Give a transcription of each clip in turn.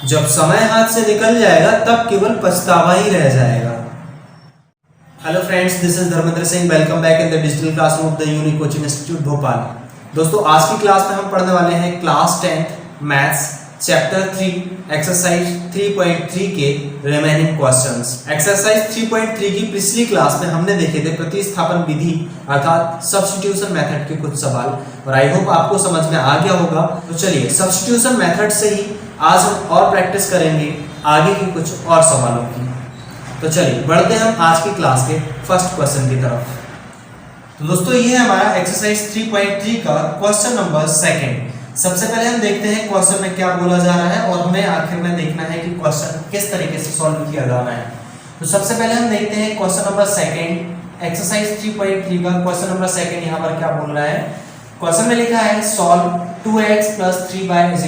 जब समय हाथ से निकल जाएगा तब केवल पछतावा ही रह जाएगा। Hello friends, this is Dharmendra Singh. Welcome back in the digital classroom of the unique coaching institute Bhopal. दोस्तों, आज की क्लास में हम पढ़ने वाले हैं class 10th maths chapter 3 exercise 3.3 के रिमेनिंग क्वेश्चंस। एक्सरसाइज 3.3 की पिछली क्लास में हमने देखे थे प्रतिस्थापन विधि अर्थात सब्स्टिट्यूशन मेथड के कुछ सवाल, और आई होप आपको समझ में आ गया होगा। तो चलिए सब्स्टिट्यूशन मेथड से ही आज हम और प्रैक्टिस करेंगे आगे के कुछ और सवालों की। तो चलिए बढ़ते हैं हम आज की क्लास के फर्स्ट क्वेश्चन की तरफ। तो दोस्तों, ये है हमारा एक्सरसाइज 3.3 का क्वेश्चन नंबर 2। सबसे पहले हम देखते हैं क्वेश्चन में क्या बोला जा रहा है और हमें आखिर में देखना है कि क्वेश्चन किस तरीके से सॉल्व किया जाना है। तो सबसे पहले हम देखते हैं क्वेश्चन नंबर 2 एक्सरसाइज 3.3 का क्वेश्चन नंबर 2। यहाँ पर क्या बोल रहा है, क्वेश्चन में लिखा है solve 2x + 3y =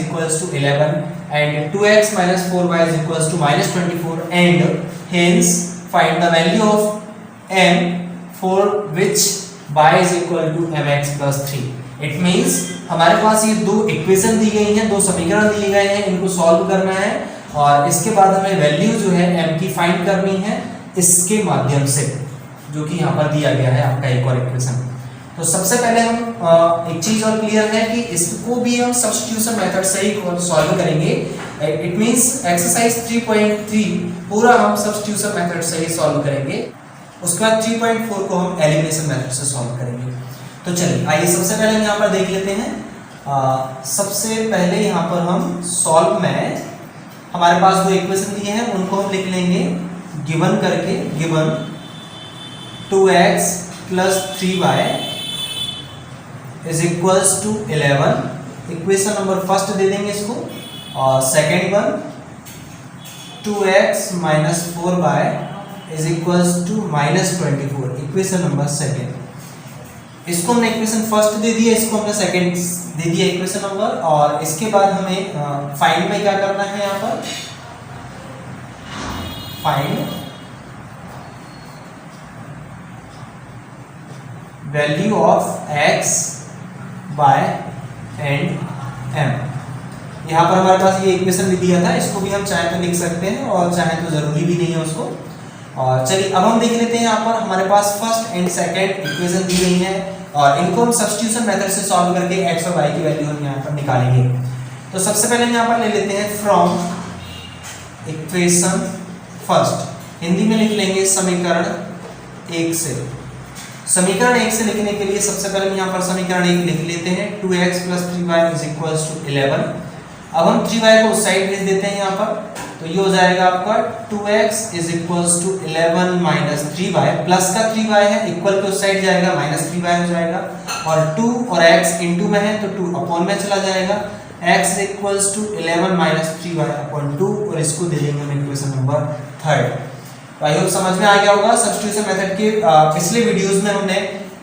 11 and 2x - 4y = -24 and hence find the value of m for which y = mx + 3। It means हमारे पास ये दो इक्वेशन दी गई हैं, दो समीकरण दिए गए हैं, इनको सॉल्व करना है और इसके बाद हमें वैल्यू जो है m की फाइंड करनी है इसके माध्यम से, जो कि यहाँ पर दिया गया है आपका एक और इक्वेशन। तो सबसे पहले हम एक चीज और क्लियर है कि इसको भी हम सब्स्टिट्यूशन मेथड से ही सॉल्व करेंगे। इट मींस एक्सरसाइज 3.3 पूरा हम सब्स्टिट्यूशन मेथड से ही सॉल्व करेंगे। उसके बाद 3.4 को हम एलिमिनेशन मेथड से सॉल्व करेंगे। तो चलिए आइए सबसे पहले हम यहाँ पर देख लेते हैं। सबसे पहले यहाँ पर हम सॉल्व में हमारे पास दो इक्वेशन दिए हैं, उनको हम लिख लेंगे गिवन करके। Given 2x + 3y = 11, equation number first दे देंगे इसको। और second one 2x - 4y = -24, equation number second. इसको हमने इक्वेशन फर्स्ट दे दिया, इसको हमने सेकेंड दे दिया इक्वेशन नंबर। और इसके बाद हमें फाइंड में क्या करना है, यहाँ पर find value of x, y and m। यहाँ पर हमारे पास ये इक्वेशन भी दिया था, इसको भी हम चाहे तो लिख सकते हैं और चाहे तो जरूरी भी नहीं है उसको। और चलिए अब हम देख लेते हैं, यहाँ पर हमारे पास फर्स्ट एंड सेकेंड इक्वेशन दी गई है और इनको हम सब्स्टिट्यूशन मेथड से सॉल्व करके x और y की वैल्यू हम यहाँ पर निकालेंगे। तो सबसे पहले हम यहाँ पर ले लेते हैं फ्रॉम इक्वेशन फर्स्ट, हिंदी में लिख लेंगे समीकरण 1 से। समीकरण 1 से लिखने के लिए सबसे पहले हम यहाँ पर समीकरण 1 लिख लेते हैं 2x + 3y = 11। अब हम 3y को उस साइड भेज देते हैं यहाँ पर, तो ये हो जाएगा आपका 2x = 11 - 3y, प्लस का 3y है, इक्वल के उस साइड जाएगा, -3y हो जाएगा। और 2 और x इनटू में है तो 2 अपॉन में चला जाएगा। x = 11 - 3y/2 और इसको दे देंगे हम इक्वेशन नंबर 3। आई होप समझ में आ गया होगा। सब्स्टिट्यूशन मेथड के पिछले वीडियोस में हमने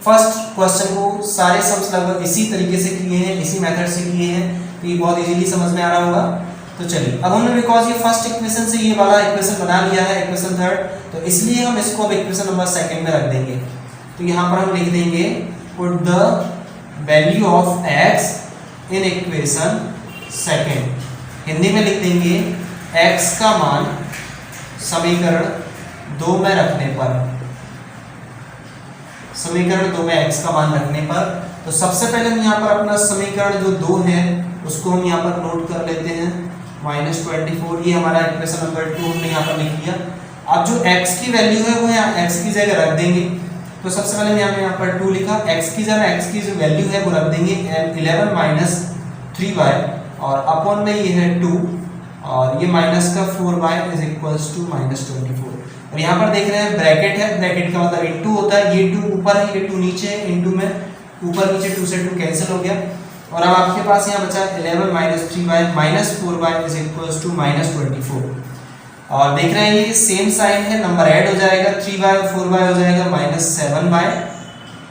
फर्स्ट क्वेश्चन को सारे सम्स लगभग इसी तरीके से किए हैं, इसी मेथड से किए हैं, तो ये बहुत इजीली समझ में आ रहा होगा। तो चलिए अब हमने बिकॉज ये फर्स्ट इक्वेशन से ये वाला इक्वेशन बना लिया है, इक्वेशन 3, तो इसलिए हम इसको अब इक्वेशन नंबर 2 में रख देंगे। तो यहाँ पर हम लिख देंगे put the value of x in equation 2। Hindi में लिख देंगे x का मान समीकरण 2 में रखने पर, समीकरण 2 में x का मान रखने पर। तो सबसे पहले हम यहाँ पर अपना समीकरण जो 2 है उसको हम यहाँ पर नोट कर लेते हैं, -24। ये हमारा इक्वेशन नंबर 2 हमने यहाँ पर लिख लिया। अब जो x की वैल्यू है वो यहाँ x की जगह रख देंगे। तो सबसे पहले हमने यहाँ पर 2 लिखा, x की जगह x की जो वैल्यू है वो रख देंगे 11 - 3y और अपॉन में ये है 2 और ये माइनस का 4y = -24। और यहाँ पर देख रहे हैं ब्रैकेट है, ब्रैकेट का मतलब इनटू होता है, ये 2 ऊपर है ये 2 नीचे है, इनटू में ऊपर नीचे 2 से 2 कैंसिल हो गया। और अब आपके पास यहाँ बचा 11 - 3y -4y = -24। और देख रहे हैं ये सेम साइन है, नंबर ऐड हो जाएगा, 3y और 4y हो जाएगा -7y।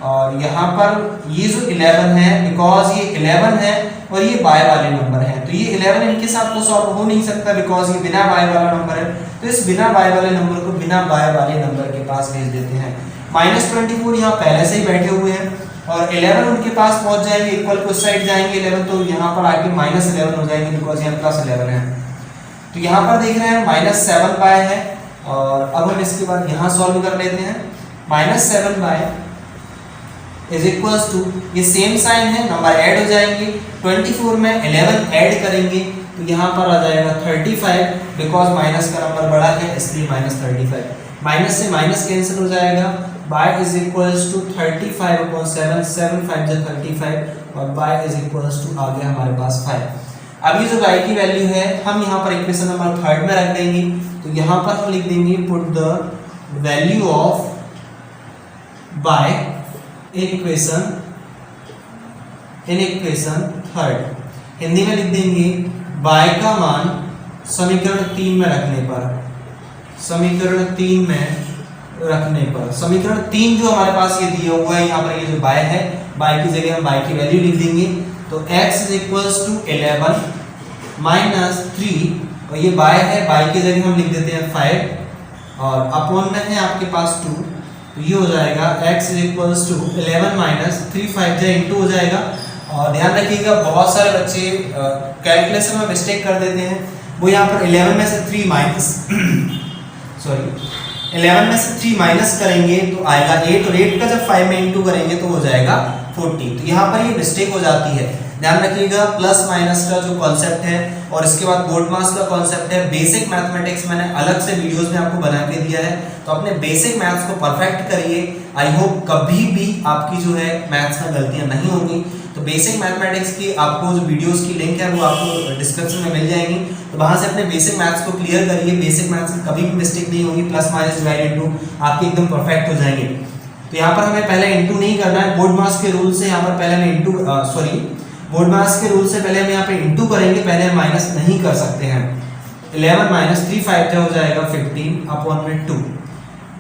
और यहाँ पर ये जो 11 है, बिकॉज ये 11 है और ये y वाले नंबर है, तो ये 11 इनके साथ तो सॉल्व हो नहीं सकता बिकॉज ये बिना y वाला नंबर है। तो इस बिना y वाले नंबर को बिना y वाले नंबर के पास भेज देते हैं। -24 यहाँ पहले से ही बैठे हुए हैं और 11 उनके पास पहुंच जाएंगे, इक्वल को साइड जाएंगे 11, तो यहाँ पर आके -11 हो जाएंगे बिकॉज यहाँ +11 है। तो यहाँ पर देख रहे हैं -7 है, और अब हम इसके बाद यहाँ सॉल्व कर लेते हैं। -7 इज इक्वल्स टू, ये सेम साइन है, नंबर ऐड हो जाएंगे, 24 में 11 ऐड करेंगे तो यहाँ पर आ जाएगा 35, बिकॉज माइनस का नंबर बड़ा है इसलिए -35, माइनस से माइनस कैंसिल हो जाएगा, y इज इक्वल्स टू 35/7, 7 5 जा 35, और y इज इक्वल्स टू आ गया हमारे पास 5। अब ये जो y की वैल्यू है हम यहाँ पर इक्वेशन नंबर 3 में रख देंगे, तो यहाँ पर हम लिख देंगे put the value of y in equation 3, Hindi में लिख देंगे y का मान समीकरण 3 में रखने पर, समीकरण 3 में रखने पर, समीकरण 3 जो हमारे पास ये दिया हुआ है, यहाँ पर ये जो y है, y की जगह हम y की वैल्यू लिख देंगे, तो x इज इक्वल्स टू 11 -3, और ये y है, y की जगह हम लिख देते हैं 5, और अपॉन में है आपके पास 2, तो ये हो जाएगा x इज इक्वल्स टू 11 - 3 5 जा इंटू हो जाएगा। और ध्यान रखिएगा बहुत सारे बच्चे कैलकुलेशन में मिस्टेक कर देते हैं, वो यहाँ पर 11 में से 3 माइनस सॉरी 11 में से 3 माइनस करेंगे तो आएगा 8, और 8 का जब 5 में इंटू करेंगे तो हो जाएगा 40, तो यहाँ पर ये मिस्टेक हो जाती है। ध्यान रखिएगा प्लस माइनस का जो कॉन्सेप्ट है और इसके बाद बोर्ड मास का कॉन्सेप्ट है, बेसिक मैथमेटिक्स मैंने अलग से वीडियोस में आपको बना के दिया है, तो अपने बेसिक मैथ्स को परफेक्ट करिए। आई होप कभी भी आपकी जो है मैथ्स में गलतियां नहीं होंगी। तो बेसिक मैथमेटिक्स की आपको जो वीडियोस की लिंक है वो आपको डिस्क्रिप्शन में मिल जाएंगी, तो वहां से अपने बेसिक मैथ्स को क्लियर करिए। बेसिक मैथ्स में कभी भी मिस्टेक नहीं होगी, प्लस माइनस डिवाइड इनटू आपके एकदम परफेक्ट हो जाएंगे। तो यहाँ पर हमें पहले इनटू नहीं करना है, बोर्ड मास के रूल से यहाँ पर पहले हमें इनटू बोर्ड मास के रूल से पहले हम यहाँ पे इनटू करेंगे, पहले हम माइनस नहीं कर सकते हैं। 11 - 3 5 क्या हो जाएगा 15 अपॉन में 2।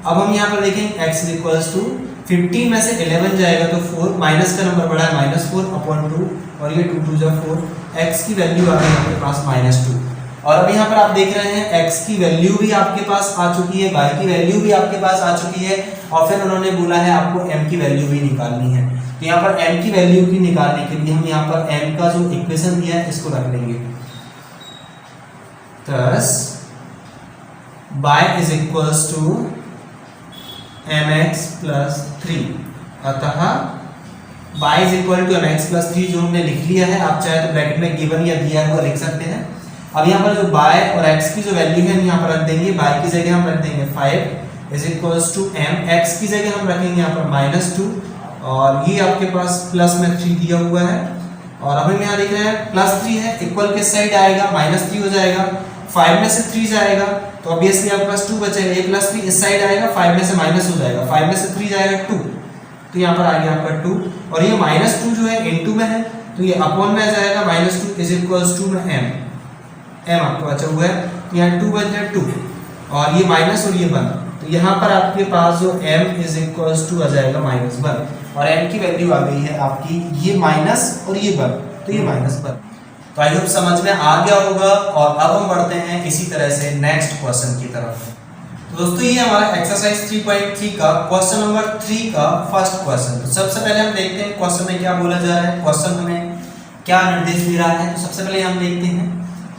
अब हम यहाँ पर देखें x इज इक्वल्स टू 15 में से 11 जाएगा तो 4, माइनस का नंबर बड़ा है -4 अपॉन 2, और ये 2 2 जा 4, x की वैल्यू आ गई आपके पास -2। और अब यहाँ पर आप देख रहे हैं x की वैल्यू भी आपके पास आ चुकी है, y की वैल्यू भी आपके पास आ चुकी है, और फिर उन्होंने बोला है आपको m की वैल्यू भी निकालनी है। तो यहाँ पर m की वैल्यू की निकालने के लिए हम यहाँ पर m का जो इक्वेशन दिया है इसको रख लेंगे। Thus y is equals to mx + 3, अतः y is equal to mx + 3 जो हमने लिख लिया है, आप चाहे तो ब्रैकेट में गिवन या दिया हुआ लिख सकते हैं। अब यहाँ पर जो y और x की जो वैल्यू है हम यहाँ पर रख देंगे, y की जगह हम रख देंगे 5 is equals to m, x की जगह हम रखेंगे यहाँ पर -2, और ये आपके पास प्लस में 3 दिया हुआ है, और अब हम यहाँ देख रहे हैं +3 है, इक्वल किस साइड आएगा -3 हो जाएगा, 5 में से 3 जाएगा तो ऑब्वियसली आपके पास 2 बचेगा, ये +3 इस साइड आएगा, 5 में से माइनस हो जाएगा, 5 में से 3 जाएगा 2, तो यहाँ पर आ गया आपका 2, और ये -2 जो है इनटू में है तो ये अपॉन में आ जाएगा, -2 इज इक्वल्स टू में m आपको बचा हुआ है, तो यहाँ 2 बच जाए 2, और ये माइनस और ये 1, तो यहाँ पर आपके पास जो m इज इक्वल्स टू आ जाएगा -1, और m की वैल्यू आ गई है आपकी ये माइनस और ये 1, तो ये -1। तो आई होप समझ में आ गया होगा, और अब हम बढ़ते हैं इसी तरह से नेक्स्ट क्वेश्चन की तरफ। तो दोस्तों ये हमारा एक्सरसाइज 3.3 का क्वेश्चन नंबर 3 का फर्स्ट क्वेश्चन। तो सबसे पहले हम देखते हैं क्वेश्चन में क्या बोला जा रहा है, क्वेश्चन हमें क्या निर्देश दे रहा है। तो सबसे पहले हम देखते हैं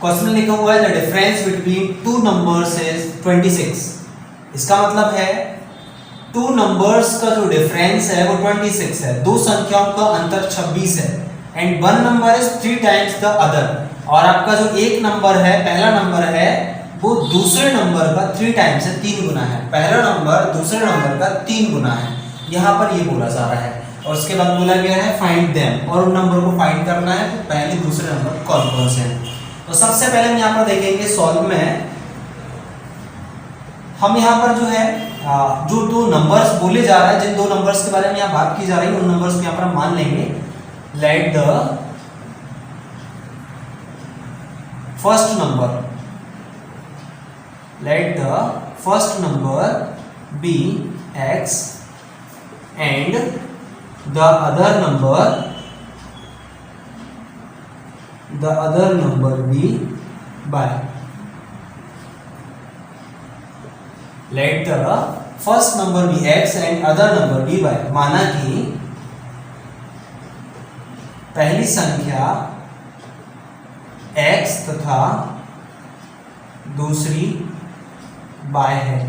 क्वेश्चन में लिखा हुआ है the difference between two numbers is 26। इसका मतलब है टू नंबर्स का जो डिफरेंस है वो 26 है, दो संख्याओं का अंतर 26 है, and one number is 3 times the other, और आपका जो एक नंबर है, पहला नंबर है वो दूसरे नंबर का 3 टाइम्स है, 3 गुना है, पहला नंबर दूसरे नंबर का 3 गुना है, यहाँ पर ये बोला जा रहा है। और उसके बाद बोला गया है फाइंड देम, और उन नंबर को फाइंड करना है, तो पहले दूसरे नंबर कौन कौन से हैं। तो सबसे पहले हम यहाँ पर देखेंगे सॉल्व में, हम यहाँ पर जो है जो दो नंबर्स बोले जा रहे हैं, जिन दो नंबर्स के बारे में यहाँ बात की जा रही है, उन नंबर्स को यहाँ पर हम मान लेंगे। Let the first number be x and the other number be y. Let the first number be x and other number be y. माना कि पहली संख्या x तथा दूसरी y है।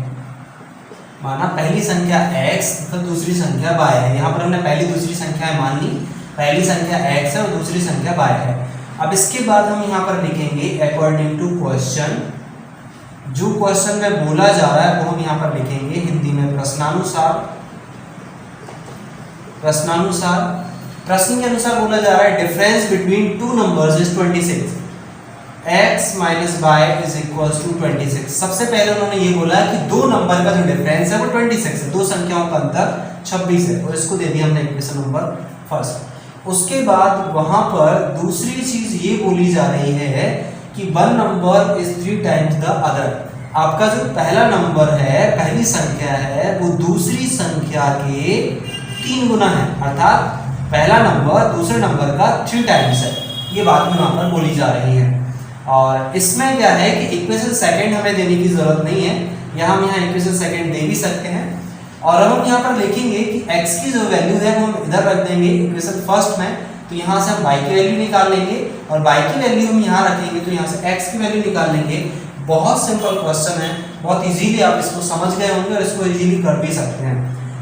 माना पहली संख्या x तो दूसरी संख्या y है। यहाँ पर हमने पहली दूसरी संख्या मान ली, पहली संख्या x है और दूसरी संख्या y है। अब इसके बाद हम यहाँ पर लिखेंगे अकॉर्डिंग टू क्वेश्चन। जो क्वेश्चन में बोला जा रहा है वो हम यहाँ पर लिखेंगे हिंदी में प्रश्नानुसार। प्रश्नानुसार, प्रश्न के अनुसार बोला जा रहा है difference between two numbers is 26, x minus y is equal to 26। सबसे पहले उन्होंने ये बोला कि दो नंबर का जो डिफरेंस है वो 26 है, दो संख्याओं का अंतर 26 है, और इसको दे दिया हमने इक्वेशन नंबर फर्स्ट। उसके बाद वहां पर दूसरी चीज ये बोली जा रही है कि one number is 3 times the other. आपका जो पहला नंबर है, पहली संख्या है, वो दूसरी संख्या के 3 गुना है, अर्थात पहला नंबर दूसरे नंबर का 3 टाइम्स है। ये बात में वहां पर बोली जा रही है। और इसमें क्या है कि इक्वेशन सेकंड हमें देने की जरूरत नहीं है, या हम यहाँ इक्वेशन सेकंड दे भी सकते हैं। और अब हम यहाँ पर लिखेंगे कि x की जो वैल्यू है वो हम इधर रख देंगे इक्वेशन फर्स्ट में, तो यहाँ से हम y की वैल्यू निकाल लेंगे, और y की वैल्यू हम यहाँ रखेंगे तो यहाँ से x की वैल्यू निकाल लेंगे। बहुत सिंपल क्वेश्चन है, बहुत इजीली आप इसको समझ गए होंगे और इसको इजीली कर भी सकते हैं।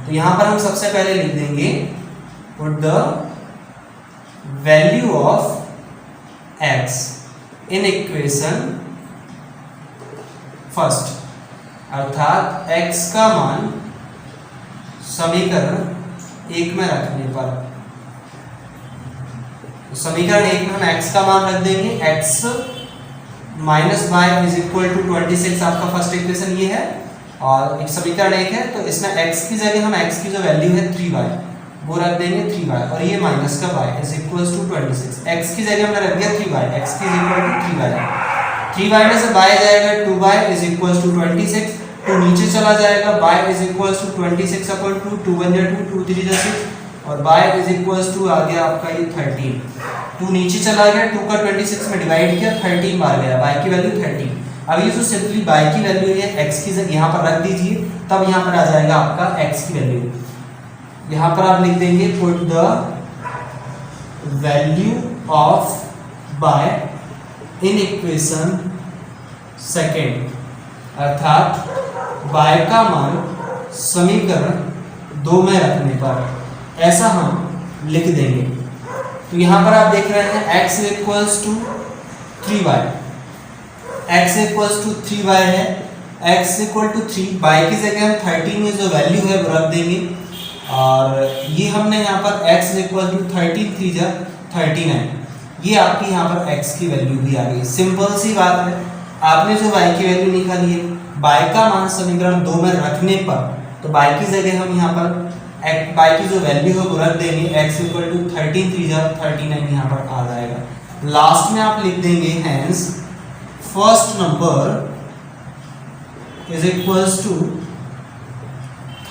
तो यहाँ पर हम सबसे पहले लिख देंगे put the value of x in equation first, अर्थात x का मान समीकरण 1 में रखने पर। तो समीकरण 1 में हम x का मान रख देंगे, x minus y is equal to 26 आपका फर्स्ट इक्वेशन ये है, और एक समीकरण 1 है, तो इसमें x की जगह हम x की जो वैल्यू है 3y वो रख देंगे 3y, और ये माइनस का y is equal to 26। x की जगह हमने रख दिया 3y, x की इक्वल टू 3y, 3y में से y जाएगा 2y इज इक्वल टू 26, तो नीचे चला जाएगा y is equal to 26 upon 2, 2 1 जा 2, 2 3 जा 6, और y इज इक्वल टू आ गया आपका ये 13। 2 नीचे चला गया, 2 का 26 में डिवाइड किया, 13 बार गया, y की वैल्यू 13। अब ये जो सिंपली y की वैल्यू है x की जगह यहाँ पर रख दीजिए, तब यहाँ पर आ जाएगा आपका x की वैल्यू। यहाँ पर आप लिख देंगे put the value of y in equation second, अर्थात y का मान समीकरण 2 में रखने पर, ऐसा हम लिख देंगे। तो यहाँ पर आप देख रहे हैं x equals to 3y, x equals to 3y है, x इक्वल टू 3, y की जगह हम 13 में जो वैल्यू है वो रख देंगे, और ये हमने यहाँ पर x इक्वल टू 13 3 जा 39, ये आपकी यहाँ पर x की वैल्यू भी आ गई। सिंपल सी बात है, आपने जो y की वैल्यू निकाली है, y का मान समीकरण 2 में रखने पर, तो y की जगह हम यहाँ पर y की जो वैल्यू है वो रख देंगे, x इक्वल टू 13 3 जा 39 यहाँ पर आ जाएगा। लास्ट में आप लिख देंगे hence first number is equals to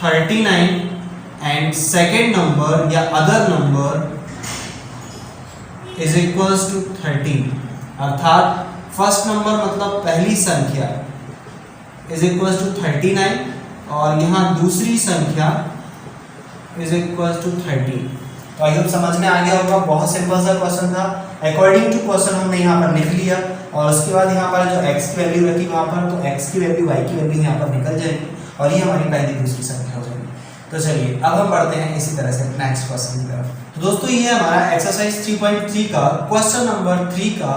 39 and second number या other number is equals to 13, अर्थात फर्स्ट नंबर मतलब पहली संख्या इज इक्वल्स टू 39 और यहाँ दूसरी संख्या इज इक्वल्स टू 13। तो आई होप समझ में आ गया होगा, बहुत सिंपल सा क्वेश्चन था। अकॉर्डिंग टू क्वेश्चन हमने यहाँ पर लिख लिया, और उसके बाद यहाँ पर जो x की वैल्यू रखी वहाँ पर, तो x की वैल्यू y की वैल्यू यहाँ पर निकल जाएगी, और ये हमारी पहली दूसरी संख्या हो जाएगी। तो चलिए अब हम बढ़ते हैं इसी तरह से नेक्स्ट क्वेश्चन की तरफ। तो दोस्तों ये हमारा एक्सरसाइज 3.3 का क्वेश्चन नंबर 3 का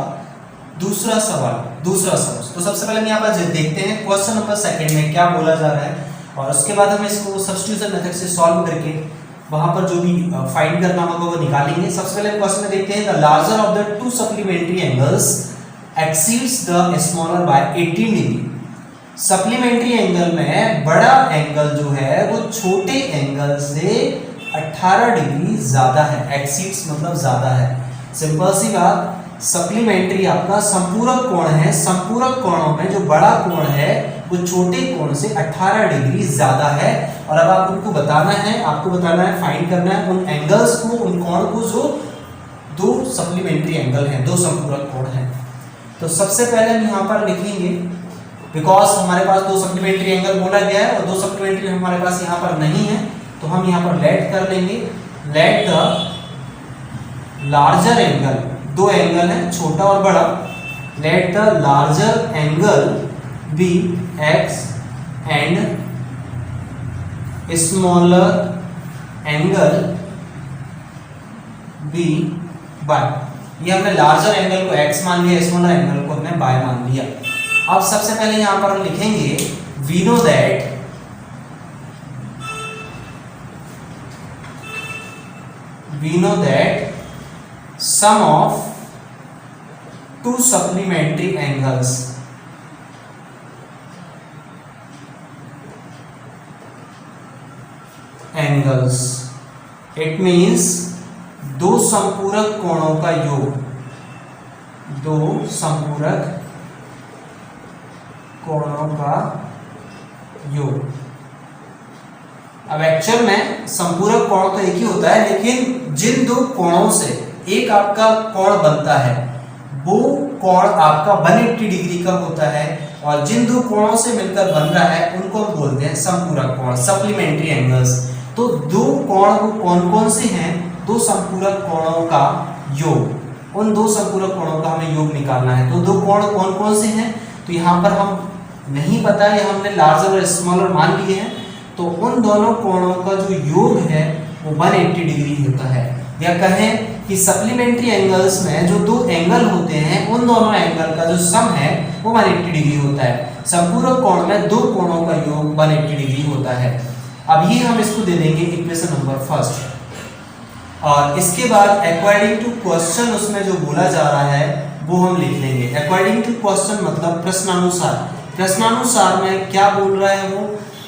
दूसरा सवाल। तो सबसे पहले हम यहाँ पर देखते हैं क्वेश्चन नंबर सेकंड में क्या बोला जा रहा है, और उसके बाद हम इसको सब्स्टिट्यूशन मेथड से सॉल्व करके वहां पर जो भी फाइंड करना होगा वो निकालेंगे। सबसे पहले क्वेश्चन में देखते हैं the larger of the two supplementary angles exceeds the smaller by 18 degree. Supplementary angle में बड़ा एंगल जो है वो छोटे एंगल से 18 डिग्री ज्यादा है। एक्सीड्स मतलब ज्यादा है। सिंपल सी बात, सप्लीमेंट्री आपका संपूरक कोण है। संपूरक कोणों में जो बड़ा कोण है वो छोटे कोण से 18 डिग्री ज्यादा है। और अब आपको बताना है फाइंड करना है उन एंगल्स को, उन कोण को जो दो सप्लीमेंट्री एंगल हैं, दो संपूरक कोण हैं। तो सबसे पहले हम यहाँ पर लिखेंगे, बिकॉज हमारे पास दो सप्लीमेंट्री एंगल बोला गया है और दो सप्लीमेंट्री हमारे पास यहाँ पर नहीं है, तो हम यहाँ पर लेट कर लेंगे। लेट द लार्जर एंगल, दो एंगल है छोटा और बड़ा, let the larger angle be x and smaller angle be y. ये हमने लार्जर एंगल को x मान लिया, स्मॉलर एंगल को हमने बाय मान लिया। अब सबसे पहले यहां पर हम लिखेंगे we know that sum of two supplementary angles it means दो संपूरक कोणों का योग, दो संपूरक कोणों का योग। अब एक्चुअल में संपूरक कोण तो एक ही होता है, लेकिन जिन दो कोणों से एक आपका कोण बनता है वो कोण आपका 180 डिग्री का होता है, और जिन दो कोणों से मिलकर बन रहा है उनको हम बोलते हैं संपूरक कोण, सप्लीमेंट्री एंगल्स। तो दो कोण वो कौन कौन से हैं? दो संपूरक कोणों का योग, उन दो संपूरक कोणों का हमें योग निकालना है। तो दो कोण कौन कौन से हैं? तो यहाँ पर हम नहीं पता है, हमने लार्जर और स्मॉलर मान लिए हैं। तो उन दोनों कोणों का जो योग है वो 180 डिग्री होता है, या कहें कि सप्लीमेंट्री एंगल्स में जो दो एंगल होते हैं उन दोनों एंगल का जो सम है वो 180 डिग्री होता है। संपूरक कोण में दो कोणों का योग 180 डिग्री होता है। अब ये हम इसको दे देंगे इक्वेशन नंबर फर्स्ट, और इसके बाद अकॉर्डिंग टू क्वेश्चन उसमें जो बोला जा रहा है वो हम लिख लेंगे। अकॉर्डिंग टू क्वेश्चन मतलब प्रश्नानुसार, प्रश्नानुसार में क्या बोल रहा है वो,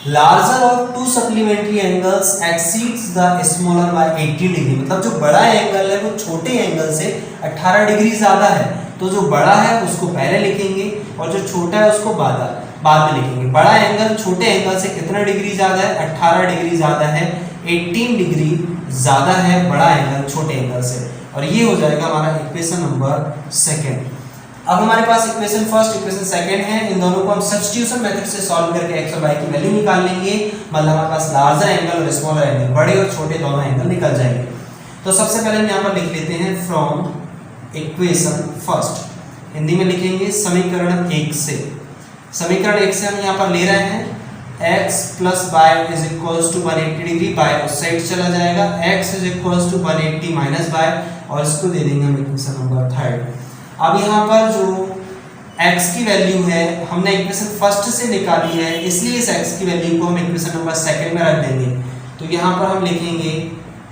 larger of two supplementary angles exceeds the smaller by 80 degree. मतलब जो बड़ा एंगल है वो छोटे एंगल से 18 डिग्री ज्यादा है, तो जो बड़ा है उसको पहले लिखेंगे और जो छोटा है उसको बाद में लिखेंगे। बड़ा एंगल छोटे एंगल से कितना डिग्री ज्यादा है? 18 डिग्री ज्यादा है, 18 डिग्री ज्यादा है बड़ा एंगल छोटे एंगल से, और ये हो जाएगा हमारा इक्वेशन नंबर सेकंड। अब हमारे पास इक्वेशन फर्स्ट, इक्वेशन सेकंड है, इन दोनों को हम सब्स्टिट्यूशन मेथड से सॉल्व करके x और y की वैल्यू निकाल लेंगे। मतलब हमारे पास लार्जर एंगल और स्मॉलर एंगल, बड़े और छोटे दोनों एंगल निकल जाएंगे। तो सबसे पहले हम यहाँ पर लिख लेते हैं फ्रॉम इक्वेशन फर्स्ट, हिंदी में लिखेंगे समीकरण 1 से। समीकरण 1 से हम यहाँ पर ले रहे हैं x plus y is equals to 180 degree, y उस साइड चला जाएगा, x is equals to 180 minus y, और इसको दे देंगे हम इक्वेशन नंबर थर्ड। अब यहाँ पर जो x की वैल्यू है हमने इक्वेशन फर्स्ट से निकाली है, इसलिए इस x की वैल्यू को हम इक्वेशन नंबर सेकंड में रख देंगे। तो यहाँ पर हम लिखेंगे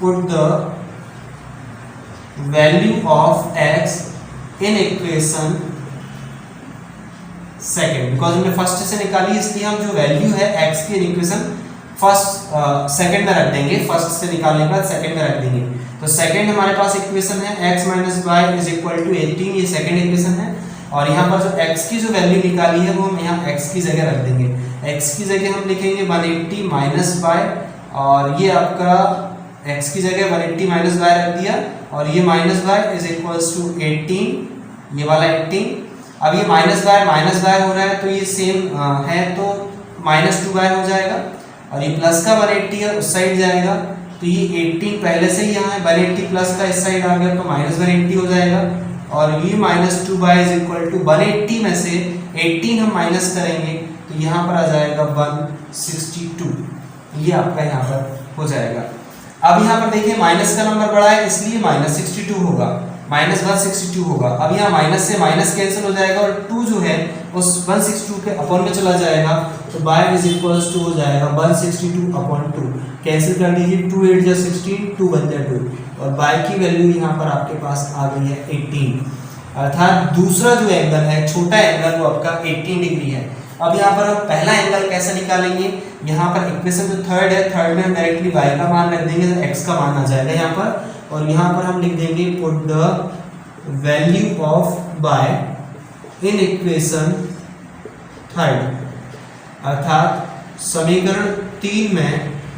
put the value of x in equation second, because हमने फर्स्ट से निकाली इसलिए हम जो वैल्यू है x की इक्वेशन फर्स्ट सेकंड में रख देंगे, फर्स्ट से निकालने के बाद सेकंड में रख देंगे। तो सेकंड हमारे पास इक्वेशन है x minus y is equal to 18, ये सेकंड इक्वेशन है, और यहाँ पर जो x की जो वैल्यू निकाली है वो हम यहाँ x की जगह रख देंगे। x की जगह हम लिखेंगे 180 माइनस वाई, और ये आपका x की जगह 180 माइनस वाई रख दिया, और ये minus y is equals to 18, ये वाला 18। अब ये माइनस वाई हो रहा है तो ये सेम है, तो माइनस 2y हो जाएगा, और ये प्लस का 180 है उस साइड जाएगा, तो ये 18 पहले से ही यहाँ है, 180 प्लस का इस साइड आ गया तो माइनस 180 हो जाएगा, और ये minus 2y is equal to 180 में से 18 हम माइनस करेंगे तो यहाँ पर आ जाएगा 162, ये आपका यहाँ पर हो जाएगा। अब यहाँ पर देखिए माइनस का नंबर बड़ा है इसलिए माइनस 62 होगा, माइनस 162 होगा। अब यहाँ माइनस से माइनस कैंसिल हो जाएगा और 2 जो है उस 162 के अपॉन में चला जाएगा, तो y इज इक्वल्स टू हो जाएगा 162 अपॉन 2, कैंसिल कर दीजिए, 2 8 जा 16, 2 1 जा 2, और y की वैल्यू यहाँ पर आपके पास आ गई है 18, अर्थात दूसरा जो एंगल है छोटा एंगल वो आपका 18 डिग्री है। अब यहाँ पर हम पहला एंगल कैसे निकालेंगे, यहाँ पर इक्वेशन जो थर्ड है, थर्ड में हम डायरेक्टली y का मान रख देंगे तो x का मान आ जाएगा यहाँ पर, और यहाँ पर हम लिख देंगे put the value of y in equation third, अर्थात समीकरण 3 में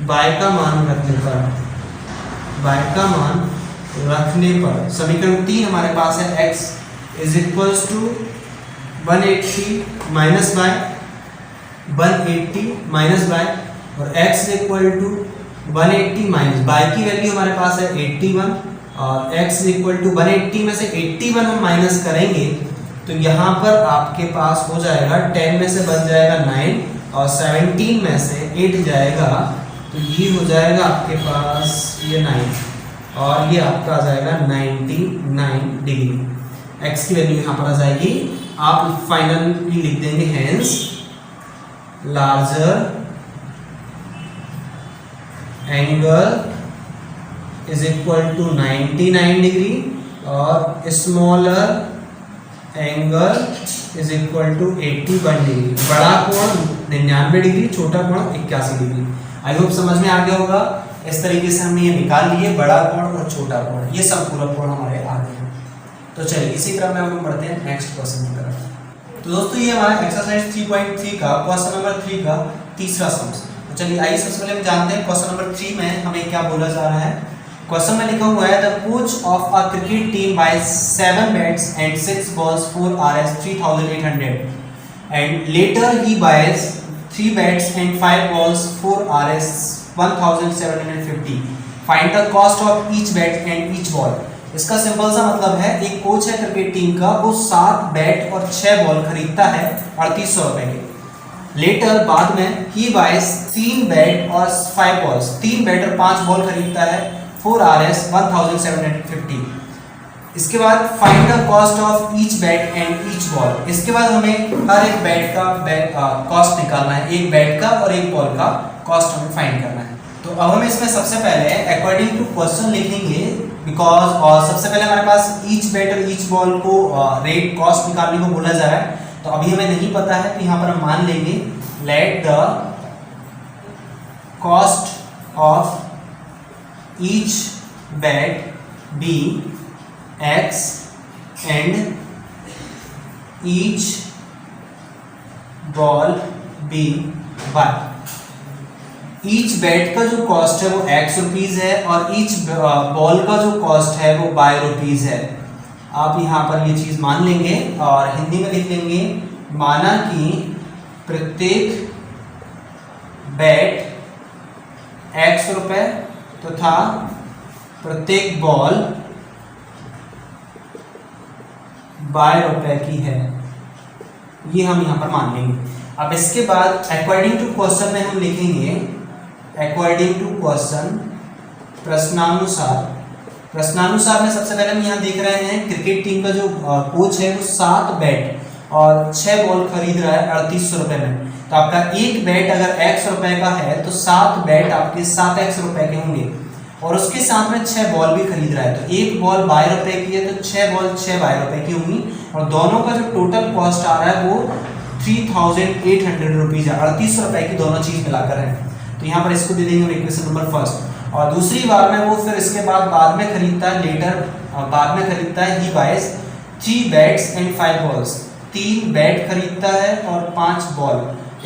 y का मान रखने पर समीकरण 3 हमारे पास है x is equals to 180 minus y, 180 minus y, और x is equal to 180 minus y की वैल्यू हमारे पास है 81, और x इज इक्वल टू 180 में से 81 हम माइनस करेंगे तो यहाँ पर आपके पास हो जाएगा 10 में से बन जाएगा 9 और 17 में से 8 जाएगा, तो ये हो जाएगा आपके पास ये 9 और ये आपका आ जाएगा 99 डिग्री। एक्स की वैल्यू यहाँ पर आ जाएगी। आप फाइनली लिख देंगे hence larger angle is equal to 99 degree और smaller angle is equal to 81 degree. बड़ा कोण 99 डिग्री, छोटा कोण 81 डिग्री। आई होप समझ में आ गया होगा। इस तरीके से हमने ये निकाल लिए, बड़ा कोण और छोटा कोण, ये सब पूरा कोण हमारे आ गए हैं। तो चलिए इसी क्रम में हम बढ़ते हैं नेक्स्ट क्वेश्चन की तरफ। तो दोस्तों ये हमारा एक्सरसाइज 3.3 का क्वेश्चन नंबर 3 का तीसरा सम। तो चलिए आइए सबसे पहले हम जानते हैं क्वेश्चन नंबर 3 में हमें क्या बोला जा रहा है। क्वेश्चन में लिखा हुआ है the coach of a cricket team buy 7 bats and 6 balls for Rs 3800 and later he buys 3 bats and 5 balls for Rs 1750। Find the cost of each bat and each ball. इसका simple सा मतलब है, एक coach है cricket team का, वो 7 bat और 6 ball खरीदता है 3800 रुपए के। लेटर बाद में ही बायस 3 बैट और 5 बॉल्स, 3 बैट और 5 बॉल खरीदता है 4 Rs 1750। इसके बाद find the cost of each bat and each ball. इसके बाद हमें हर एक बैट का कॉस्ट निकालना है, एक बैट का और एक बॉल का कॉस्ट हमें फाइंड करना है। तो अब हम इसमें सबसे पहले अकॉर्डिंग टू क्वेश्चन लिखेंगे, बिकॉज और सबसे पहले हमारे पास ईच बैट और ईच बॉल को रेट कॉस्ट निकालने को बोला जा रहा है। तो अभी हमें नहीं पता है, तो यहाँ पर हम मान लेंगे let the cost of each bat be x and each ball be y। each bat का जो कॉस्ट है वो x रुपीज है और each बॉल का जो कॉस्ट है वो y रुपीज है। आप यहाँ पर ये चीज मान लेंगे और हिंदी में लिख लेंगे, माना कि प्रत्येक बैट x रुपए तथा प्रत्येक बॉल 12 रुपए की है। ये हम यहाँ पर मान लेंगे। अब इसके बाद अकॉर्डिंग टू क्वेश्चन में हम लिखेंगे अकॉर्डिंग टू क्वेश्चन, प्रश्नानुसार। प्रश्नानुसार में सबसे पहले हम यहाँ देख रहे हैं क्रिकेट टीम का जो कोच है वो 7 बैट और 6 बॉल खरीद रहा है 3800 रुपए में। तो आपका एक बैट अगर x रुपए का है तो 7 बैट आपके 7x रुपए के होंगे और उसके साथ में 6 बॉल भी खरीद रहा है। तो एक बॉल 12 रुपए की है तो 6 बॉल 6 12 रुपए की होंगी और दोनों का जो टोटल कॉस्ट आ रहा है वो 3800 रुपीज है। 3800 रुपए की दोनों चीज मिलाकर है। तो यहाँ पर इसको दे देंगे हम इक्वेशन नंबर फर्स्ट। और दूसरी बार में वो फिर इसके बाद में खरीदता है, लेटर बाद में खरीदता है ही buys 3 bats and 5 balls. 3 bat खरीदता है और 5 बॉल।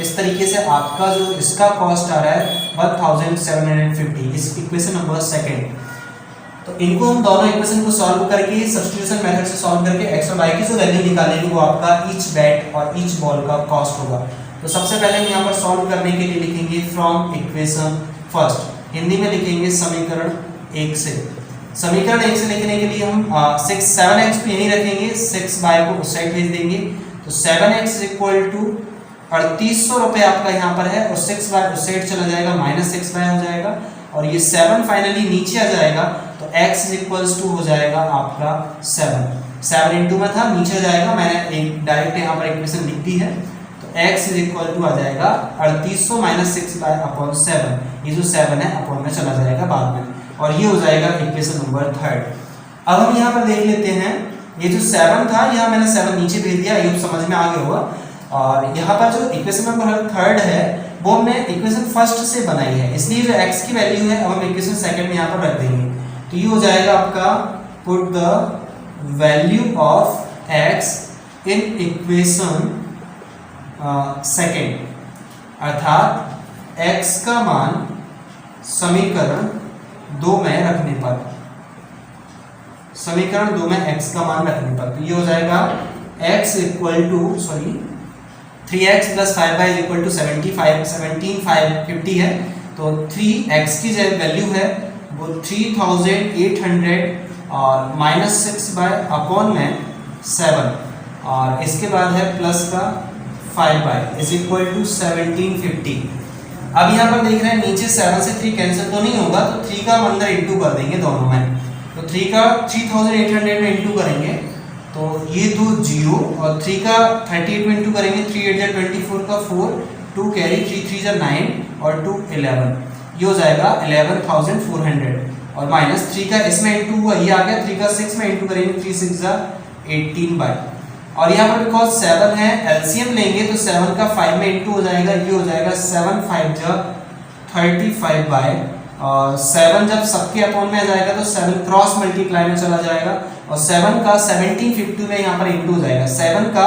इस तरीके से आपका जो इसका कॉस्ट आ रहा है 1750, इस इक्वेशन नंबर सेकंड। तो इनको हम दोनों इक्वेशन को सॉल्व करके सब्स्टिट्यूशन मेथड से सॉल्व करके x और y की जो वैल्यू निकालेंगे वो आपका ईच बैट और ईच बॉल का कॉस्ट होगा। तो सबसे पहले हम यहाँ पर सॉल्व करने के लिए लिखेंगे फ्रॉम इक्वेशन फर्स्ट, हिंदी में लिखेंगे समीकरण 1 से। समीकरण 1 से लिखने के लिए हम 7x पे यहीं रखेंगे, 6y को उस साइड भेज देंगे। तो 7x इक्वल टू 3800 रुपए आपका यहाँ पर है और 6y उस साइड चला जाएगा, -6y हो जाएगा और ये 7 फाइनली नीचे आ जाएगा। तो x इक्वल्स टू हो जाएगा आपका 7 इंटू में था नीचे जाएगा, मैंने एक डायरेक्ट यहाँ पर इक्वेशन लिख दी है। तो x इक्वल टू आ जाएगा 3800 - 6/7। ये जो 7 है अपॉन में चला जाएगा बाद में और ये हो जाएगा इक्वेशन नंबर 3। अब हम यहाँ पर देख लेते हैं, ये जो 7 था यहाँ मैंने 7 नीचे भेज दिया, ये समझ में आ गया होगा। और यहाँ पर जो इक्वेशन नंबर 3 है वो हमने इक्वेशन फर्स्ट से बनाई है, इसलिए जो x की वैल्यू है अब हम इक्वेशन सेकंड में यहाँ पर रख देंगे। तो ये हो जाएगा आपका put the value of x in equation second, अर्थात x का मान समीकरण 2 में रखने पर, समीकरण 2 में x का मान रखने पर। तो ये हो जाएगा x equal to 3x + 5y equal to 17,550 है। तो 3x की जो वैल्यू है वो 3800 और -6 अपॉन में 7, और इसके बाद है प्लस का 5y इज इक्वल टू 1750। अब यहाँ पर देख रहे हैं नीचे 7 से 3 कैंसिल तो नहीं होगा, तो 3 का हम अंदर इंटू कर देंगे दोनों में। तो 3 का 3800 में इंटू करेंगे तो ये दो 0 और 3 का 38 में इंटू करेंगे 3 8 जा 24 का 4 2 कैरी 3 3 जा 9 और 2 11, ये हो जाएगा 11,400 और माइनस 3 का इसमें इंटू हुआ ये आ गया, 3 का 6 में इंटू करेंगे 3 6 जा 18 बाई, और यहाँ पर बिकॉज 7 है एलसीएम लेंगे तो 7 का 5 में इंटू हो जाएगा, ये हो जाएगा 7 5 जा 35 बाई, और 7 जब सबके अपॉन में आ जाएगा तो 7 क्रॉस मल्टीप्लाई में चला जाएगा और 7 का 1750 में यहाँ पर इंटू हो जाएगा, 7 का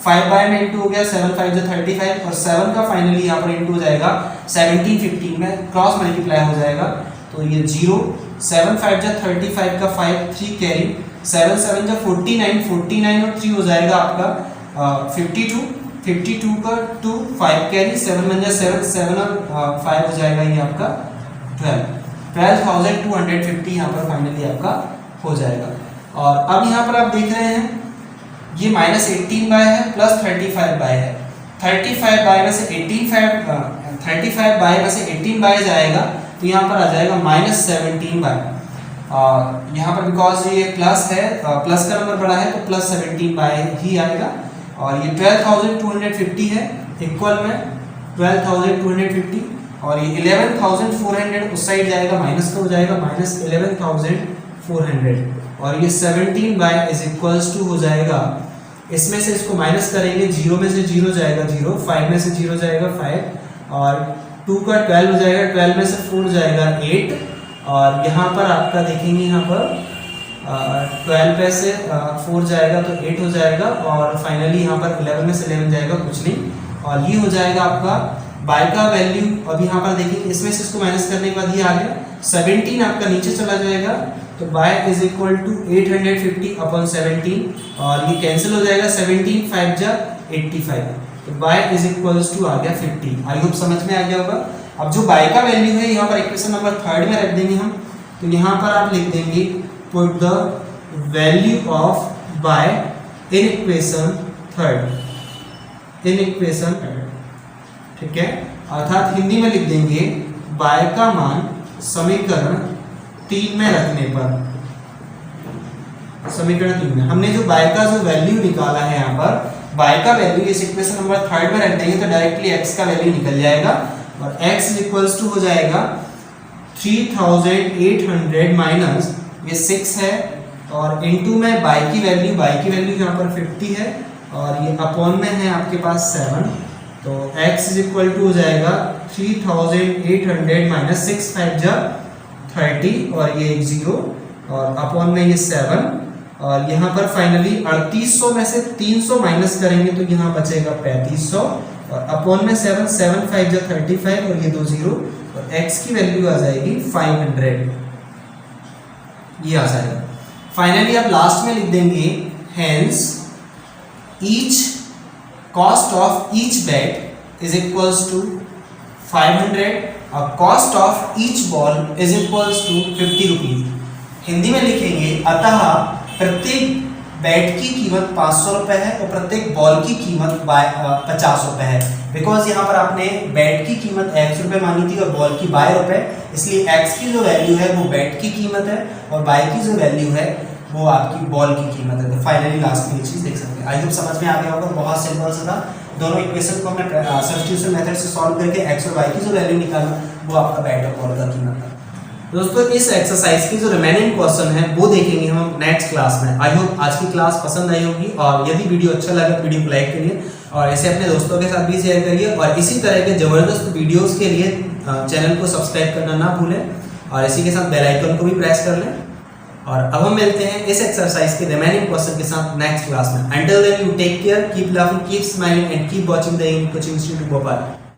5 बाय में इंटू हो गया 7 5 जो 35 और 7 का फाइनली यहाँ पर इंटू हो जाएगा 1750 में क्रॉस मल्टीप्लाई हो जाएगा, तो ये 0 7 5 जो 35 का 5 3 कैरी 7 7 जो 49 49 और 3 हो जाएगा आपका 52 का 2 5 कैरी 7 1 7 7 और 5 हो जाएगा ये आपका 12,250 यहाँ पर फाइनली आपका हो जाएगा। और अब यहाँ पर आप देख रहे हैं ये -18 बाय है प्लस 35 बाय है, 35 बाय में से 35 बाय में से 18 बाय जाएगा तो यहाँ पर आ जाएगा -17 बाय, और यहाँ पर बिकॉज ये प्लस है प्लस का नंबर बड़ा है तो प्लस 17 बाय ही आएगा, और ये 12,250 है इक्वल में 12,250 और ये 11,400 उस साइड जाएगा माइनस का हो जाएगा -11,400 और ये 17 बाय इज इक्वल्स टू हो जाएगा, इसमें से इसको माइनस करेंगे 0 में से 0 जाएगा 0, 5 में से 0 जाएगा 5 और 2 का 12 हो जाएगा, 12 में से 4 जाएगा 8 और यहाँ पर आपका देखेंगे यहाँ पर 12 में से 4 जाएगा तो 8 हो जाएगा और फाइनली यहाँ पर 11 में से 11 जाएगा कुछ नहीं, और ये हो जाएगा आपका बाय का वैल्यू। अब यहाँ पर देखिए इसमें से इसको माइनस करने के बाद ये आ गया 17 आपका नीचे चला जाएगा तो y is equal to 850 upon 17 और ये कैंसिल हो जाएगा 17 5 जा 85 तो बाय इज इक्वल्स टू आ गया 50। आई होप समझ में आ गया होगा। अब जो बाय का वैल्यू है यहाँ पर इक्वेशन नंबर 3 में रख देंगे हम, तो यहाँ पर आप लिख देंगे put the value of y in equation 3 in equation, ठीक है, अर्थात हिंदी में लिख देंगे बाय का मान समीकरण 3 में रखने पर, समीकरण 3 में हमने जो बाय का जो वैल्यू निकाला है यहाँ पर बाय का वैल्यू इस इक्वेशन नंबर 3 में रख देंगे तो डायरेक्टली x का वैल्यू निकल जाएगा और x इक्वल्स टू हो जाएगा 3800 माइनस ये 6 है और इनटू में बाय की वैल्यू यहाँ पर 50 है और ये अपॉन में है आपके पास 7 तो x इज इक्वल टू हो जाएगा 3800 माइनस 6 5 जा 30 और ये 0 और अपॉन में ये 7 और यहाँ पर फाइनली 3800 में से 300 माइनस करेंगे तो यहाँ बचेगा 3500 और अपॉन में 7 7 5 जा 35 और ये 2 0 और x की वैल्यू आ जाएगी 500, ये आ जाएगा। फाइनली आप लास्ट में लिख देंगे hence each cost of each bat is equals to 500 और cost of each ball is equals to 50 rupees. Hindi में लिखेंगे अतः प्रत्येक बैट की कीमत 500 रुपए है और प्रत्येक बॉल की कीमत 50 रुपए है, बिकॉज यहाँ पर आपने बैट की कीमत x रुपए मानी थी और बॉल की बाय रुपए, इसलिए x की जो वैल्यू है वो बैट की कीमत है और बाय की जो वैल्यू है वो आपकी बॉल की कीमत है। तो फाइनली लास्ट में ये चीज देख सकते हैं। आई होप समझ में आ गया होगा, बहुत सिंपल सा था। दोनों इक्वेशन को हमने सब्स्टिट्यूशन मेथड से सॉल्व करके x और y की जो वैल्यू निकाला वो आपका बैट और बॉल का कीमत था। दोस्तों इस एक्सरसाइज की जो रिमेनिंग क्वेश्चन है वो देखेंगे हम नेक्स्ट क्लास में। आई होप आज की क्लास पसंद आई होगी और यदि वीडियो अच्छा लगे तो वीडियो को लाइक करिए और ऐसे अपने दोस्तों के साथ भी शेयर करिए और इसी तरह के जबरदस्त वीडियोस के लिए चैनल को सब्सक्राइब करना ना भूलें और इसी के साथ बेल आइकन को भी प्रेस कर लें। और अब हम मिलते हैं इस एक्सरसाइज के रिमेनिंग क्वेश्चन के साथ नेक्स्ट क्लास में। Until then you take care, keep laughing, keep smiling and keep watching the coaching institute Bhopal.